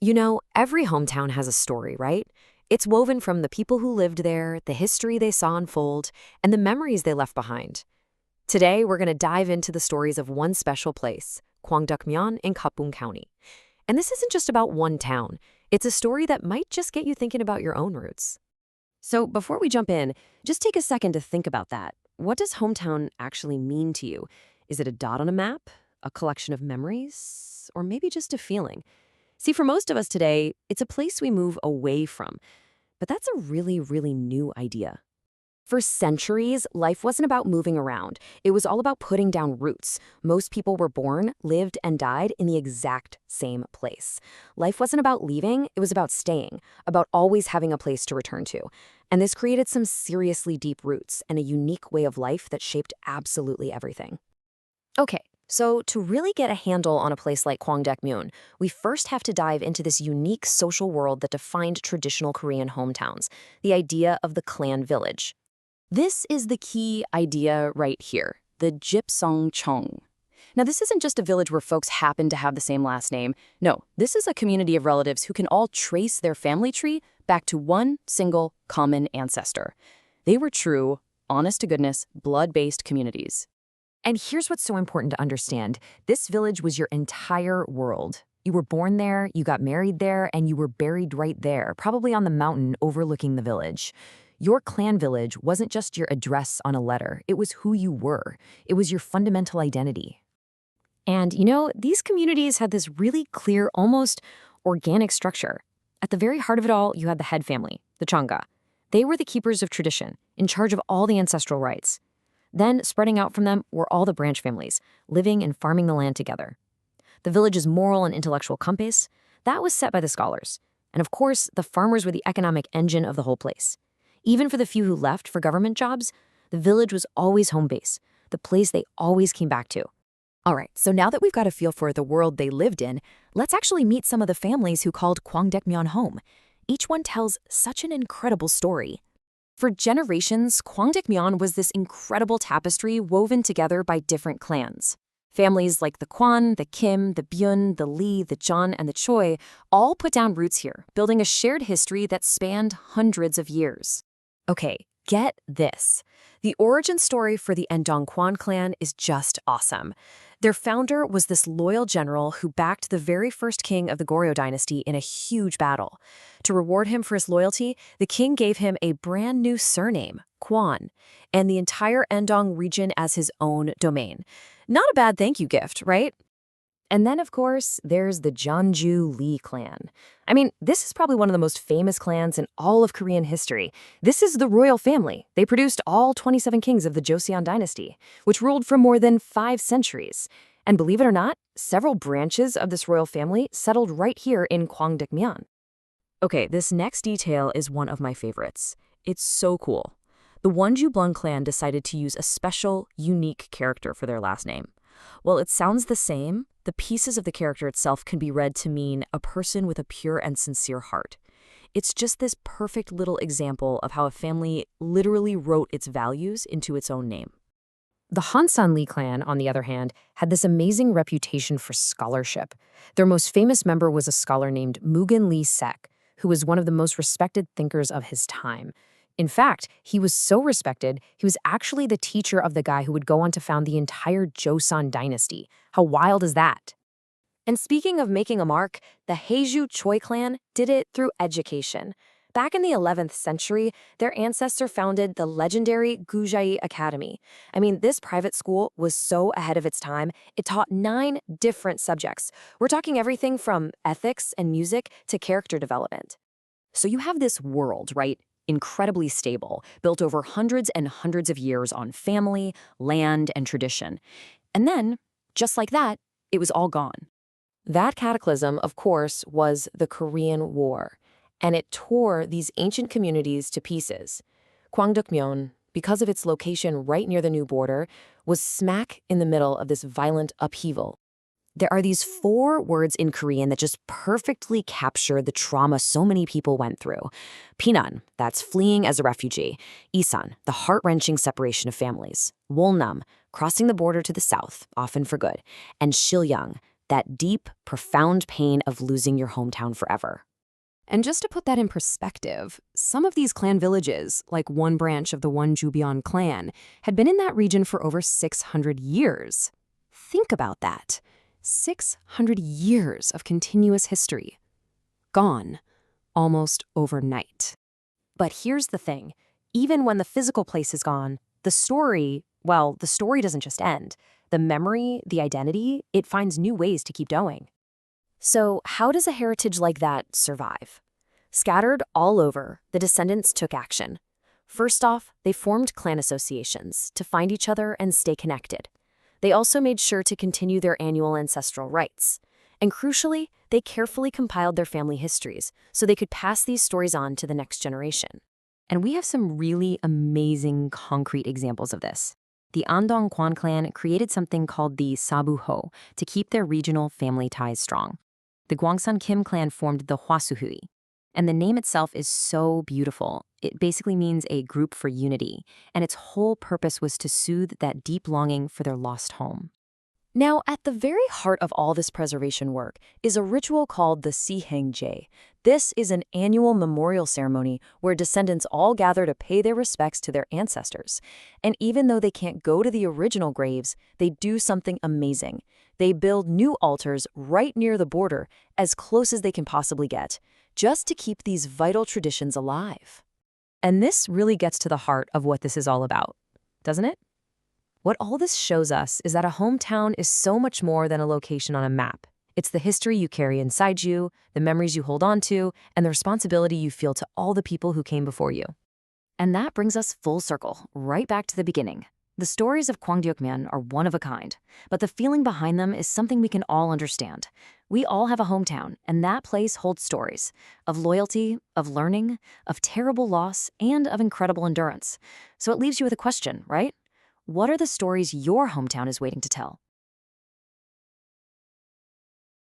You know, every hometown has a story, right? It's woven from the people who lived there, the history they saw unfold, and the memories they left behind. Today, we're going to dive into the stories of one special place, Kwangdeok-myeon in Kaepung County. And this isn't just about one town. It's a story that might just get you thinking about your own roots. So before we jump in, just take a second to think about that. What does hometown actually mean to you? Is it a dot on a map, a collection of memories, or maybe just a feeling? See, for most of us today, it's a place we move away from. But that's a really, really new idea. For centuries, life wasn't about moving around. It was all about putting down roots. Most people were born, lived, and died in the exact same place. Life wasn't about leaving, it was about staying, about always having a place to return to. And this created some seriously deep roots and a unique way of life that shaped absolutely everything. Okay, so to really get a handle on a place like Kwangdeok-myeon, we first have to dive into this unique social world that defined traditional Korean hometowns, the idea of the clan village. This is the key idea right here, the Jipsongcheong. Now, this isn't just a village where folks happen to have the same last name. No, this is a community of relatives who can all trace their family tree back to one single common ancestor. They were true, honest-to-goodness, blood-based communities. And here's what's so important to understand. This village was your entire world. You were born there, you got married there, and you were buried right there, probably on the mountain overlooking the village. Your clan village wasn't just your address on a letter. It was who you were. It was your fundamental identity. And, you know, these communities had this really clear, almost organic structure. At the very heart of it all, you had the head family, the Changa. They were the keepers of tradition, in charge of all the ancestral rites. Then, spreading out from them were all the branch families, living and farming the land together. The village's moral and intellectual compass, that was set by the scholars. And of course, the farmers were the economic engine of the whole place. Even for the few who left for government jobs, the village was always home base, the place they always came back to. All right, so now that we've got a feel for the world they lived in, let's actually meet some of the families who called Kwangdeok-myeon home. Each one tells such an incredible story. For generations, Kwangdeok-myeon was this incredible tapestry woven together by different clans. Families like the Kwon, the Kim, the Byun, the Lee, the Jeon, and the Choi all put down roots here, building a shared history that spanned hundreds of years. Okay, get this. The origin story for the Andong Kwon clan is just awesome. Their founder was this loyal general who backed the very first king of the Goryeo dynasty in a huge battle. To reward him for his loyalty, the king gave him a brand new surname, Kwon, and the entire Andong region as his own domain. Not a bad thank you gift, right? And then, of course, there's the Jeonju Lee clan. I mean, this is probably one of the most famous clans in all of Korean history. This is the royal family. They produced all 27 kings of the Joseon dynasty, which ruled for more than 5 centuries. And believe it or not, several branches of this royal family settled right here in Kwangdeok-myeon. Okay, this next detail is one of my favorites. It's so cool. The Wonju Byun clan decided to use a special, unique character for their last name. While it sounds the same, the pieces of the character itself can be read to mean a person with a pure and sincere heart. It's just this perfect little example of how a family literally wrote its values into its own name. The Hansan Lee clan, on the other hand, had this amazing reputation for scholarship. Their most famous member was a scholar named Mugen Lee Sek, who was one of the most respected thinkers of his time. In fact, he was so respected, he was actually the teacher of the guy who would go on to found the entire Joseon dynasty. How wild is that? And speaking of making a mark, the Haeju Choi clan did it through education. Back in the 11th century, their ancestor founded the legendary DrJBHE Academy. I mean, this private school was so ahead of its time, it taught 9 different subjects. We're talking everything from ethics and music to character development. So you have this world, right? Incredibly stable, built over hundreds and hundreds of years on family, land, and tradition. And then, just like that, it was all gone. That cataclysm, of course, was the Korean War, and it tore these ancient communities to pieces. Kwangdeok-myeon, because of its location right near the new border, was smack in the middle of this violent upheaval. There are these 4 words in Korean that just perfectly capture the trauma so many people went through. Pinan, that's fleeing as a refugee. Isan, the heart-wrenching separation of families. Wolnam, crossing the border to the south, often for good. And Shilyang, that deep, profound pain of losing your hometown forever. And just to put that in perspective, some of these clan villages, like one branch of the Wonju Byun clan, had been in that region for over 600 years. Think about that. 600 years of continuous history. Gone. Almost overnight. But here's the thing. Even when the physical place is gone, the story doesn't just end. The memory, the identity, it finds new ways to keep going. So how does a heritage like that survive? Scattered all over, the descendants took action. First off, they formed clan associations to find each other and stay connected. They also made sure to continue their annual ancestral rites. And crucially, they carefully compiled their family histories so they could pass these stories on to the next generation. And we have some really amazing concrete examples of this. The Andong Kwon clan created something called the Sabu-ho to keep their regional family ties strong. The Gwangsan Kim clan formed the Hwasuhui. And the name itself is so beautiful. It basically means a group for unity, and its whole purpose was to soothe that deep longing for their lost home. Now, at the very heart of all this preservation work is a ritual called the Sihengje. This is an annual memorial ceremony where descendants all gather to pay their respects to their ancestors. And even though they can't go to the original graves, they do something amazing. They build new altars right near the border, as close as they can possibly get, just to keep these vital traditions alive. And this really gets to the heart of what this is all about, doesn't it? What all this shows us is that a hometown is so much more than a location on a map. It's the history you carry inside you, the memories you hold on to, and the responsibility you feel to all the people who came before you. And that brings us full circle, right back to the beginning. The stories of Kwangdeok-myeon are one of a kind, but the feeling behind them is something we can all understand. We all have a hometown, and that place holds stories of loyalty, of learning, of terrible loss, and of incredible endurance. So it leaves you with a question, right? What are the stories your hometown is waiting to tell?